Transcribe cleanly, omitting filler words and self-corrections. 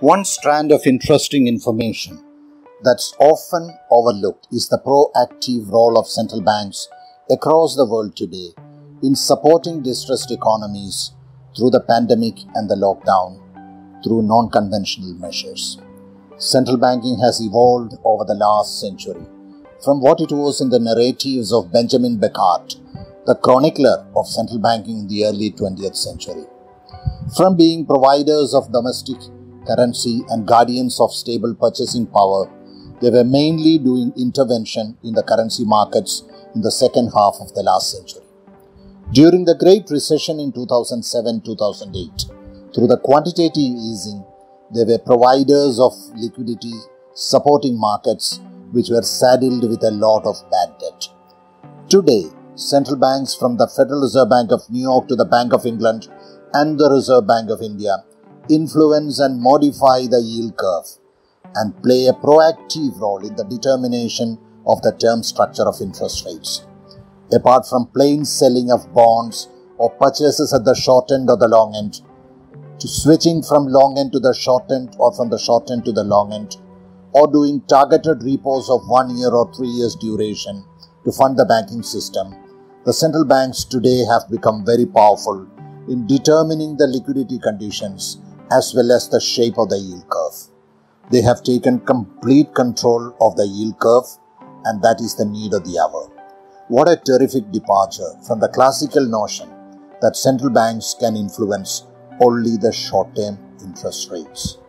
One strand of interesting information that's often overlooked is the proactive role of central banks across the world today in supporting distressed economies through the pandemic and the lockdown through non-conventional measures. Central banking has evolved over the last century from what it was in the narratives of Benjamin Beckhardt, the chronicler of central banking in the early 20th century. From being providers of domestic currency and guardians of stable purchasing power, they were mainly doing intervention in the currency markets in the second half of the last century. During the Great Recession in 2007-2008, through the quantitative easing, they were providers of liquidity supporting markets which were saddled with a lot of bad debt. Today, central banks from the Federal Reserve Bank of New York to the Bank of England and the Reserve Bank of India influence and modify the yield curve and play a proactive role in the determination of the term structure of interest rates. Apart from plain selling of bonds or purchases at the short end or the long end, to switching from long end to the short end or from the short end to the long end, or doing targeted repos of 1 year or 3 years duration to fund the banking system, the central banks today have become very powerful in determining the liquidity conditions as well as the shape of the yield curve. They have taken complete control of the yield curve, and that is the need of the hour. What a terrific departure from the classical notion that central banks can influence only the short-term interest rates.